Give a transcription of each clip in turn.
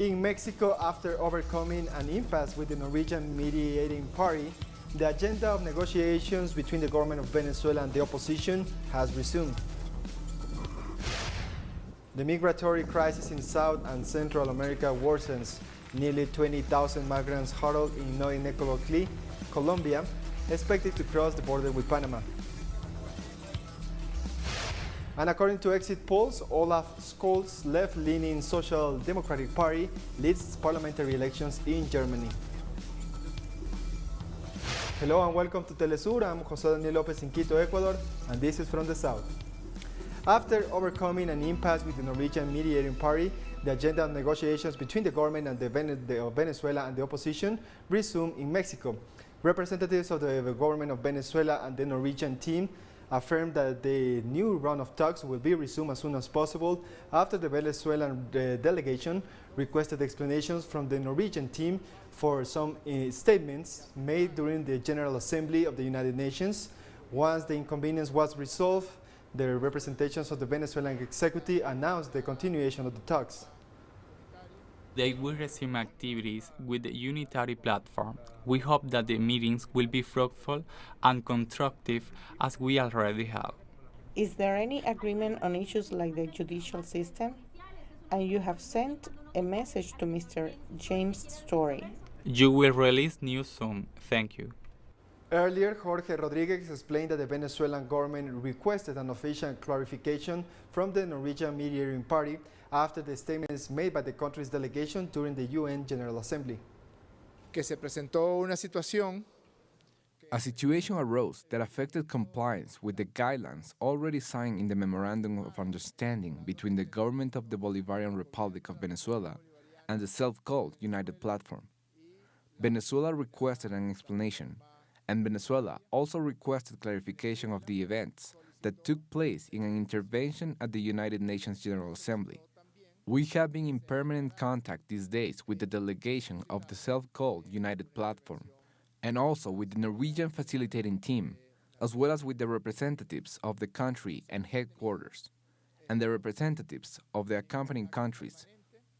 In Mexico, after overcoming an impasse with the Norwegian mediating party, the agenda of negotiations between the government of Venezuela and the opposition has resumed. The migratory crisis in South and Central America worsens. Nearly 20,000 migrants huddled in Necoclí, Colombia, expected to cross the border with Panama. And according to exit polls, Olaf Scholz's left-leaning Social Democratic Party leads parliamentary elections in Germany. Hello and welcome to teleSUR. I'm José Daniel López in Quito, Ecuador, and this is from the South. After overcoming an impasse with the Norwegian mediating party, the agenda of negotiations between the government and of Venezuela and the opposition resumed in Mexico. Representatives of the government of Venezuela and the Norwegian team affirmed that the new round of talks will be resumed as soon as possible after the Venezuelan delegation requested explanations from the Norwegian team for some statements made during the General Assembly of the United Nations. Once the inconvenience was resolved, the representations of the Venezuelan executive announced the continuation of the talks. They will resume activities with the unitary platform. We hope that the meetings will be fruitful and constructive as we already have. Is there any agreement on issues like the judicial system? And you have sent a message to Mr. James Story. You will release news soon. Thank you. Earlier, Jorge Rodriguez explained that the Venezuelan government requested an official clarification from the Norwegian mediating party after the statements made by the country's delegation during the UN General Assembly. Que se presentó una situación. A situation arose that affected compliance with the guidelines already signed in the Memorandum of Understanding between the government of the Bolivarian Republic of Venezuela and the self-called United Platform. Venezuela requested an explanation, and Venezuela also requested clarification of the events that took place in an intervention at the United Nations General Assembly. We have been in permanent contact these days with the delegation of the self-called United Platform, and also with the Norwegian facilitating team, as well as with the representatives of the country and headquarters, and the representatives of the accompanying countries,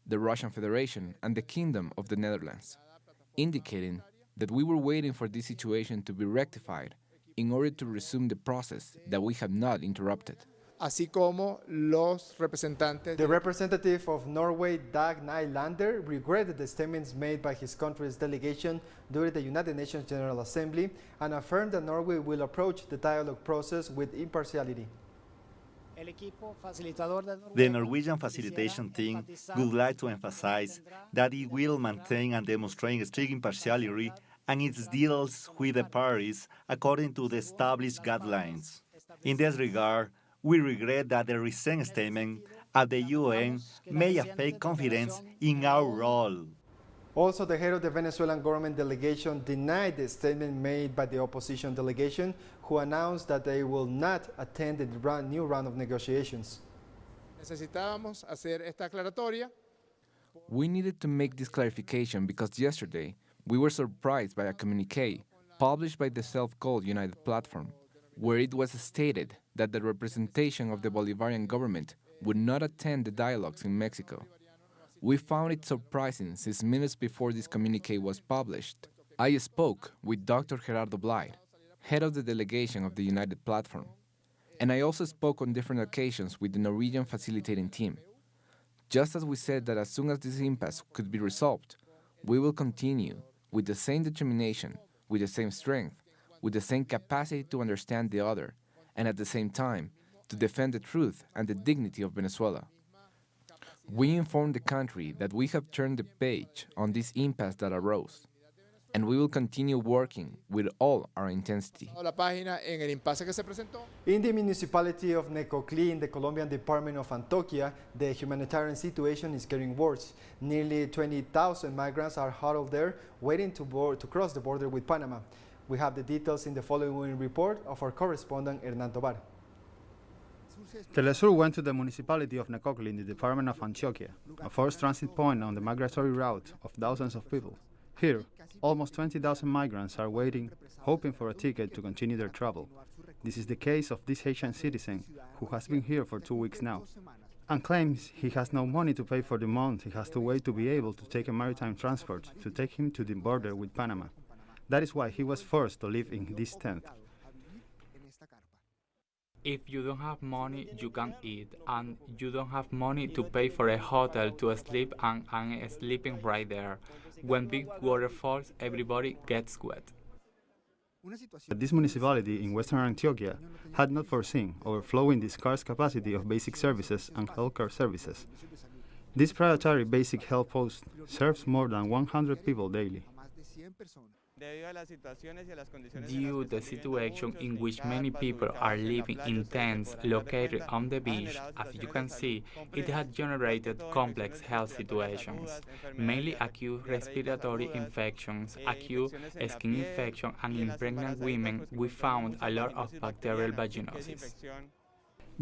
the Russian Federation and the Kingdom of the Netherlands, indicating that we were waiting for this situation to be rectified in order to resume the process that we have not interrupted. Así como los representantes. The representative of Norway, Dag Nylander, regretted the statements made by his country's delegation during the United Nations General Assembly and affirmed that Norway will approach the dialogue process with impartiality. The Norwegian facilitation team would like to emphasize that it will maintain and demonstrate strict impartiality and its deals with the parties according to the established guidelines. In this regard, we regret that the recent statement at the UN may affect confidence in our role. Also, the head of the Venezuelan government delegation denied the statement made by the opposition delegation, who announced that they will not attend the new round of negotiations. Necesitábamos hacer esta aclaratoria. We needed to make this clarification because yesterday we were surprised by a communiqué published by the self-called United Platform, where it was stated that the representation of the Bolivarian government would not attend the dialogues in Mexico. We found it surprising since minutes before this communiqué was published, I spoke with Dr. Gerardo Blide, head of the delegation of the United Platform, and I also spoke on different occasions with the Norwegian facilitating team. Just as we said that as soon as this impasse could be resolved, we will continue with the same determination, with the same strength, with the same capacity to understand the other, and at the same time, to defend the truth and the dignity of Venezuela. We informed the country that we have turned the page on this impasse that arose, and we will continue working with all our intensity. In the municipality of Necoclí in the Colombian department of Antioquia, the humanitarian situation is getting worse. Nearly 20,000 migrants are huddled there, waiting to cross the border with Panama. We have the details in the following report of our correspondent Hernán Tobar. teleSUR went to the municipality of Necoclí in the department of Antioquia, a first transit point on the migratory route of thousands of people. Here, almost 20,000 migrants are waiting, hoping for a ticket to continue their travel. This is the case of this Haitian citizen who has been here for 2 weeks now. and claims he has no money to pay for the month he has to wait to be able to take a maritime transport to take him to the border with Panama. That is why he was forced to live in this tent. If you don't have money, you can't eat, and you don't have money to pay for a hotel to sleep and sleeping right there. When big water falls, everybody gets wet. This municipality in western Antioquia had not foreseen overflowing the scarce capacity of basic services and healthcare services. This predatory basic health post serves more than 100 people daily. Due to the situation in which many people are living in tents located on the beach, as you can see, it has generated complex health situations, mainly acute respiratory infections, acute skin infection, and in pregnant women we found a lot of bacterial vaginosis.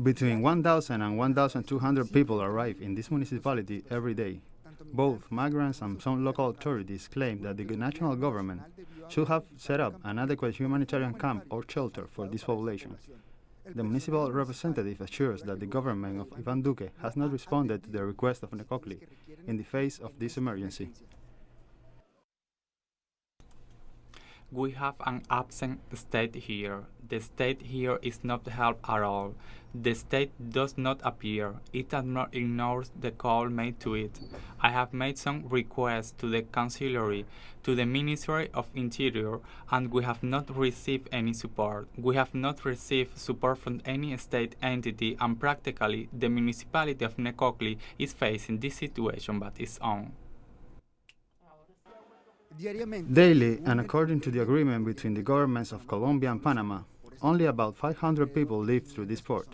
Between 1,000 and 1,200 people arrive in this municipality every day. Both migrants and some local authorities claim that the national government should have set up an adequate humanitarian camp or shelter for this population. The municipal representative assures that the government of Ivan Duque has not responded to the request of Necoclí in the face of this emergency. We have an absent state here. The state here is not helped at all. The state does not appear. It ignores the call made to it. I have made some requests to the Chancellery, to the Ministry of Interior, and we have not received any support. We have not received support from any state entity, and practically the municipality of Necoclí is facing this situation by its own. Daily, and according to the agreement between the governments of Colombia and Panama, only about 500 people live through this port.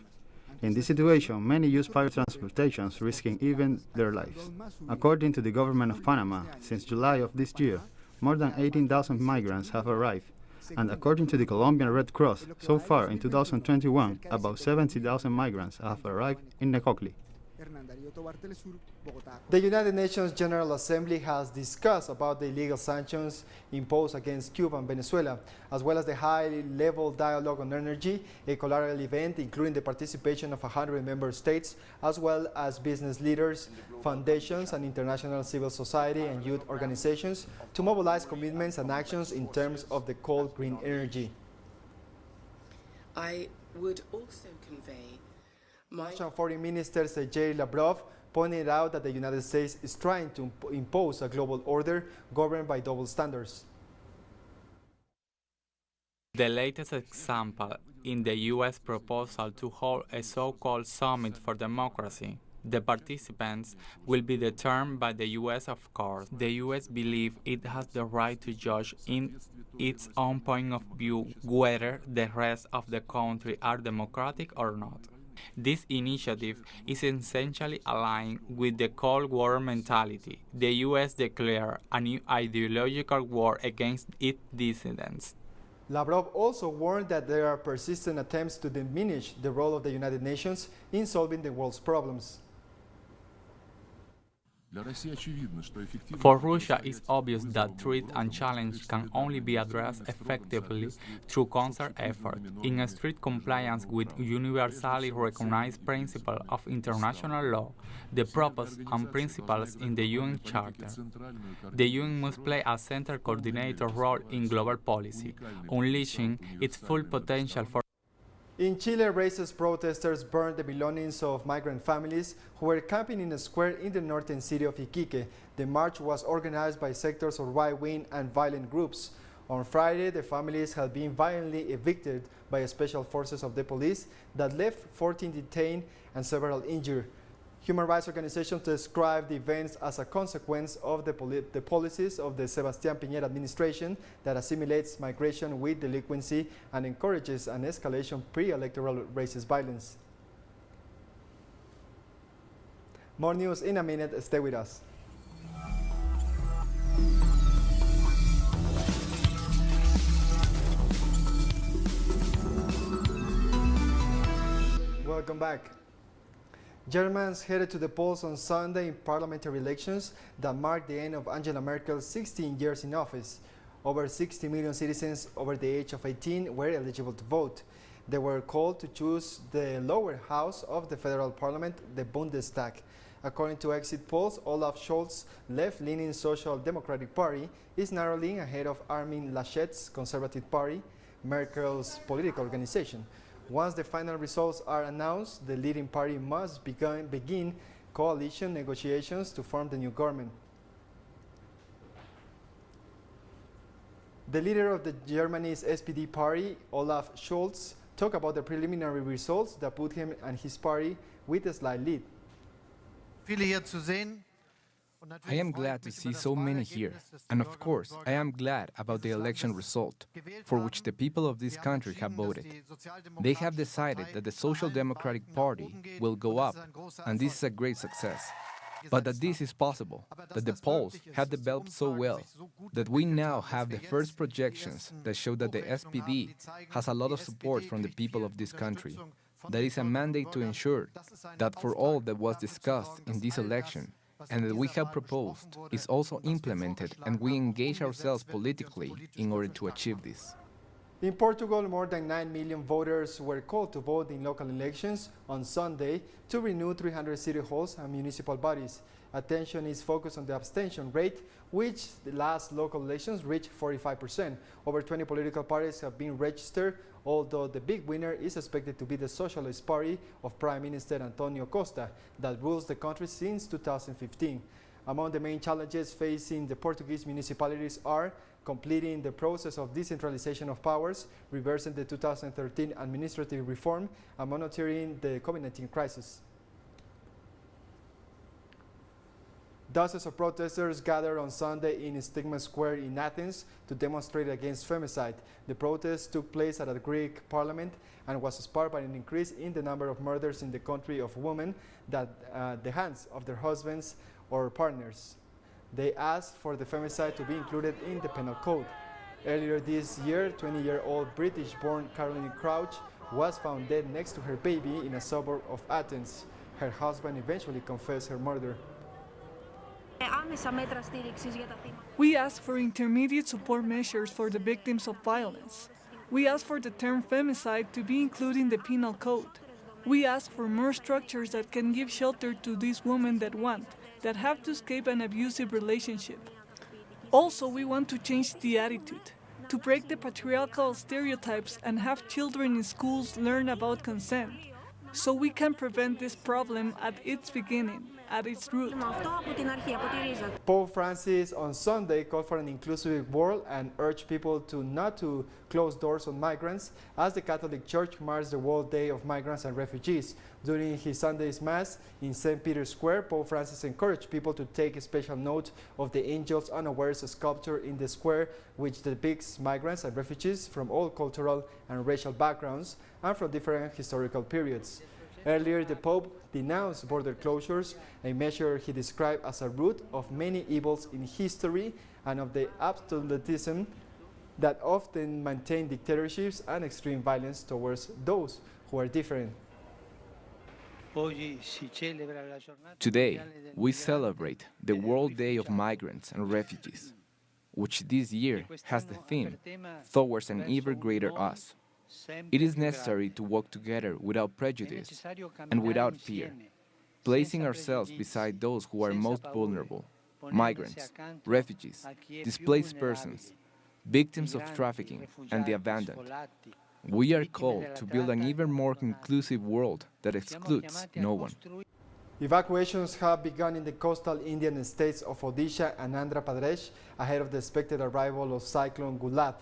In this situation, many use private transportations, risking even their lives. According to the government of Panama, since July of this year, more than 18,000 migrants have arrived, and according to the Colombian Red Cross, so far in 2021, about 70,000 migrants have arrived in Necoclí. The United Nations General Assembly has discussed about the illegal sanctions imposed against Cuba and Venezuela, as well as the high-level dialogue on energy, a collateral event including the participation of 100 member states, as well as business leaders, foundations, and international civil society and youth organizations to mobilize commitments and actions in terms of the cold green energy. I would also convey Russian Foreign Minister Sergei Lavrov pointed out that the United States is trying to impose a global order governed by double standards. The latest example in the U.S. proposal to hold a so-called Summit for Democracy. The participants will be determined by the U.S., of course. The U.S. believes it has the right to judge in its own point of view whether the rest of the country are democratic or not. This initiative is essentially aligned with the Cold War mentality. The U.S. declared a new ideological war against its dissidents. Lavrov also warned that there are persistent attempts to diminish the role of the United Nations in solving the world's problems. For Russia, it's obvious that threat and challenge can only be addressed effectively through concert effort, in strict compliance with universally recognized principles of international law, the purpose and principles in the UN Charter. The UN must play a central coordinator role in global policy, unleashing its full potential for. In Chile, racist protesters burned the belongings of migrant families who were camping in a square in the northern city of Iquique. The march was organized by sectors of right-wing and violent groups. On Friday, the families had been violently evicted by special forces of the police that left 14 detained and several injured. Human rights organizations describe the events as a consequence of the policies of the Sebastián Piñera administration that assimilates migration with delinquency and encourages an escalation pre-electoral racist violence. More news in a minute. Stay with us. Welcome back. Germans headed to the polls on Sunday in parliamentary elections that marked the end of Angela Merkel's 16 years in office. Over 60 million citizens over the age of 18 were eligible to vote. They were called to choose the lower house of the federal parliament, the Bundestag. According to exit polls, Olaf Scholz's left-leaning Social Democratic Party is narrowly ahead of Armin Laschet's Conservative Party, Merkel's political organization. Once the final results are announced, the leading party must begin coalition negotiations to form the new government. The leader of the Germany's SPD party, Olaf Scholz, talked about the preliminary results that put him and his party with a slight lead. I am glad to see so many here, and of course, I am glad about the election result, for which the people of this country have voted. They have decided that the Social Democratic Party will go up, and this is a great success. But that this is possible, that the polls have developed so well, that we now have the first projections that show that the SPD has a lot of support from the people of this country. That is a mandate to ensure that for all that was discussed in this election and that we have proposed is also implemented, and we engage ourselves politically in order to achieve this. In Portugal, more than 9 million voters were called to vote in local elections on Sunday to renew 300 city halls and municipal bodies. Attention is focused on the abstention rate, which the last local elections reached 45%. Over 20 political parties have been registered, although the big winner is expected to be the Socialist Party of Prime Minister Antonio Costa, that rules the country since 2015. Among the main challenges facing the Portuguese municipalities are completing the process of decentralization of powers, reversing the 2013 administrative reform, and monitoring the COVID-19 crisis. Dozens of protesters gathered on Sunday in Stigma Square in Athens to demonstrate against femicide. The protest took place at a Greek parliament and was sparked by an increase in the number of murders in the country of women at the hands of their husbands or partners. They asked for the femicide to be included in the penal code. Earlier this year, 20-year-old British-born Caroline Crouch was found dead next to her baby in a suburb of Athens. Her husband eventually confessed her murder. We ask for intermediate support measures for the victims of violence. We ask for the term femicide to be included in the penal code. We ask for more structures that can give shelter to these women that have to escape an abusive relationship. Also, we want to change the attitude, to break the patriarchal stereotypes and have children in schools learn about consent, so we can prevent this problem at its beginning, at its root. Pope Francis on Sunday called for an inclusive world and urged people not to close doors on migrants as the Catholic Church marks the World Day of Migrants and Refugees. During his Sunday's Mass in St. Peter's Square, Pope Francis encouraged people to take a special note of the Angels Unawares sculpture in the square, which depicts migrants and refugees from all cultural and racial backgrounds and from different historical periods. Earlier, the Pope denounced border closures, a measure he described as a root of many evils in history and of the absolutism that often maintain dictatorships and extreme violence towards those who are different. Today, we celebrate the World Day of Migrants and Refugees, which this year has the theme, Towards an Ever Greater Us. It is necessary to work together without prejudice and without fear, placing ourselves beside those who are most vulnerable, migrants, refugees, displaced persons, victims of trafficking, and the abandoned. We are called to build an even more inclusive world that excludes no one. Evacuations have begun in the coastal Indian states of Odisha and Andhra Pradesh ahead of the expected arrival of Cyclone Gulab.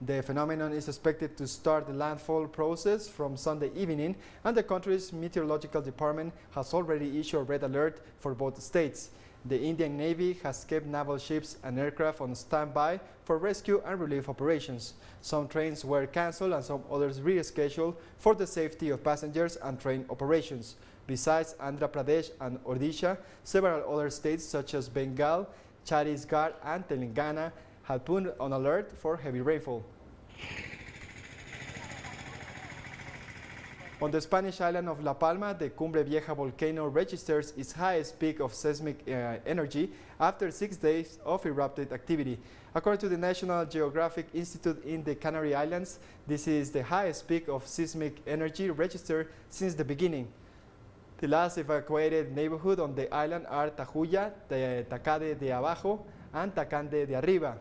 The phenomenon is expected to start the landfall process from Sunday evening, and the country's meteorological department has already issued a red alert for both states. The Indian Navy has kept naval ships and aircraft on standby for rescue and relief operations. Some trains were cancelled and some others rescheduled for the safety of passengers and train operations. Besides Andhra Pradesh and Odisha, several other states such as Bengal, Chhattisgarh and Telangana had put on alert for heavy rainfall. On the Spanish island of La Palma, the Cumbre Vieja volcano registers its highest peak of seismic energy after 6 days of eruptive activity. According to the National Geographic Institute in the Canary Islands, this is the highest peak of seismic energy registered since the beginning. The last evacuated neighborhood on the island are Tajuya, Tacade de Abajo, and Tacande de Arriba,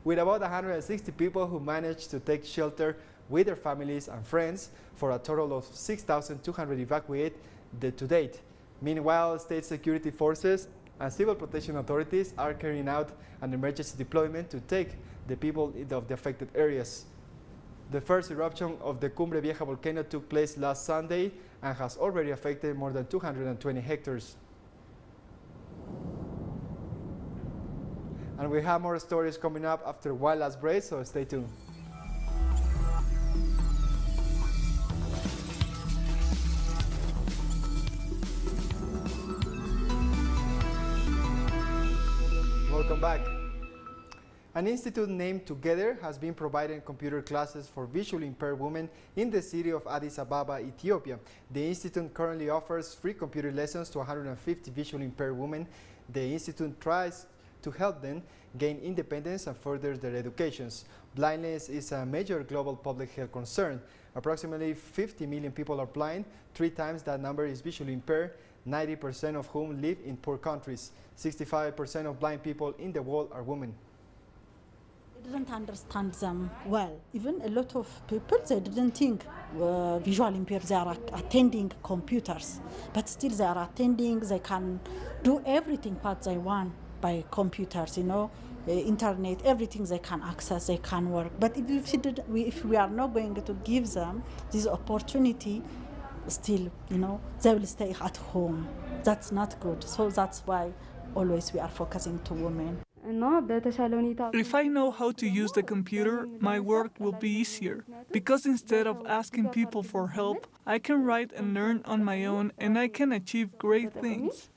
with about 160 people who managed to take shelter with their families and friends, for a total of 6,200 evacuated to date. Meanwhile, state security forces and civil protection authorities are carrying out an emergency deployment to take the people of the affected areas. The first eruption of the Cumbre Vieja volcano took place last Sunday and has already affected more than 220 hectares. And we have more stories coming up after one last break, so stay tuned. Welcome back. An institute named Together has been providing computer classes for visually impaired women in the city of Addis Ababa, Ethiopia. The institute currently offers free computer lessons to 150 visually impaired women. The institute tries to help them gain independence and further their educations. Blindness is a major global public health concern. Approximately 50 million people are blind, 3 times that number is visually impaired, 90% of whom live in poor countries. 65% of blind people in the world are women. I didn't understand them well. Even a lot of people, they didn't think visual impaired, they are attending computers. But still they are attending, they can do everything what they want by computers, you know, internet, everything they can access, they can work. But if we are not going to give them this opportunity, still, you know, they will stay at home. That's not good. So that's why always we are focusing to women. If I know how to use the computer, my work will be easier. Because instead of asking people for help, I can write and learn on my own, and I can achieve great things.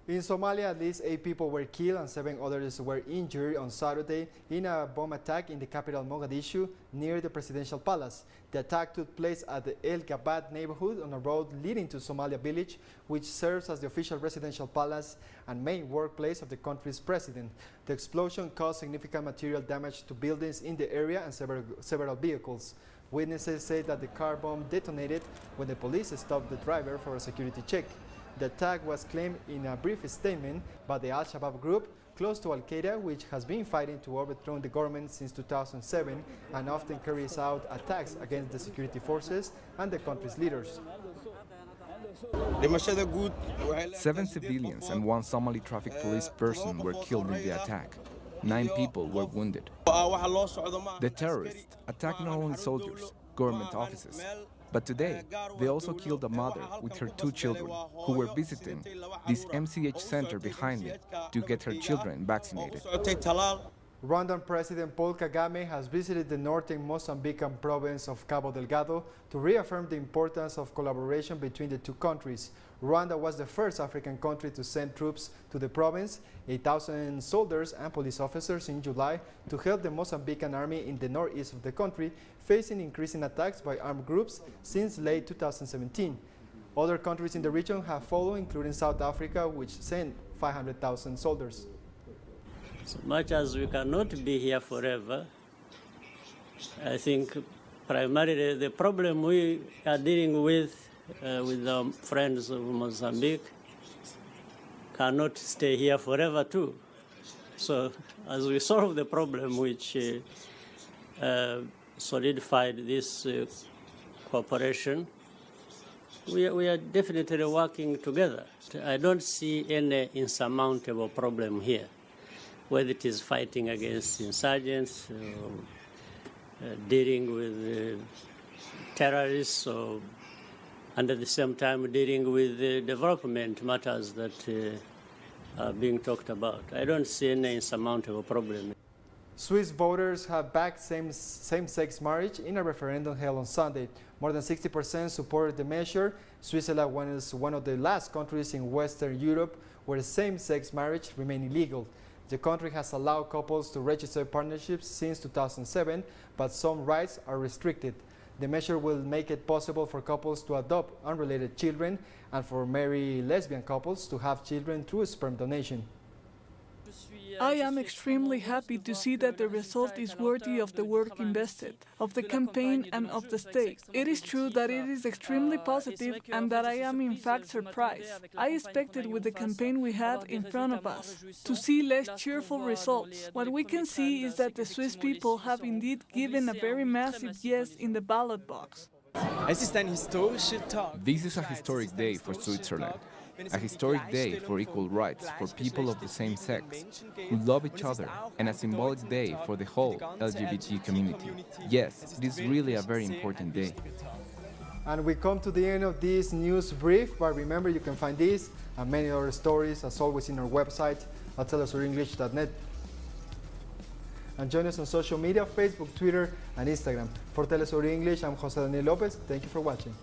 In Somalia, at least 8 people were killed and 7 others were injured on Saturday in a bomb attack in the capital Mogadishu near the presidential palace. The attack took place at the El Gabat neighborhood on a road leading to Somalia village, which serves as the official residential palace and main workplace of the country's president. The explosion caused significant material damage to buildings in the area and several vehicles. Witnesses say that the car bomb detonated when the police stopped the driver for a security check. The attack was claimed in a brief statement by the Al-Shabaab group, close to Al-Qaeda, which has been fighting to overthrow the government since 2007 and often carries out attacks against the security forces and the country's leaders. 7 civilians and 1 Somali traffic police person were killed in the attack. 9 people were wounded. The terrorists attacked not only soldiers, government offices, but today, they also killed a mother with her 2 children who were visiting this MCH center behind me to get her children vaccinated. Rwandan President Paul Kagame has visited the northern Mozambican province of Cabo Delgado to reaffirm the importance of collaboration between the 2 countries. Rwanda was the first African country to send troops to the province, 8,000 soldiers and police officers in July, to help the Mozambican army in the northeast of the country, facing increasing attacks by armed groups since late 2017. Other countries in the region have followed, including South Africa, which sent 500,000 soldiers. So much as we cannot be here forever, I think primarily the problem we are dealing with our friends of Mozambique cannot stay here forever too. So as we solve the problem which solidified this cooperation, we are definitely working together. I don't see any insurmountable problem here, whether it is fighting against insurgents, dealing with terrorists, and at the same time dealing with development matters that are being talked about. I don't see any insurmountable problem. Swiss voters have backed same-sex marriage in a referendum held on Sunday. More than 60% supported the measure. Switzerland was one of the last countries in Western Europe where same-sex marriage remained illegal. The country has allowed couples to register partnerships since 2007, but some rights are restricted. The measure will make it possible for couples to adopt unrelated children and for married lesbian couples to have children through sperm donation. I am extremely happy to see that the result is worthy of the work invested, of the campaign and of the state. It is true that it is extremely positive and that I am in fact surprised. I expected with the campaign we had in front of us to see less cheerful results. What we can see is that the Swiss people have indeed given a very massive yes in the ballot box. This is a historic day for Switzerland. A historic day for equal rights for people of the same sex who love each other, and a symbolic day for the whole LGBT community. Yes, it is really a very important day. And we come to the end of this news brief, but remember you can find this and many other stories as always in our website at telesurenglish.net. And join us on social media, Facebook, Twitter and Instagram. For TeleSUR English, I'm Jose Daniel Lopez. Thank you for watching.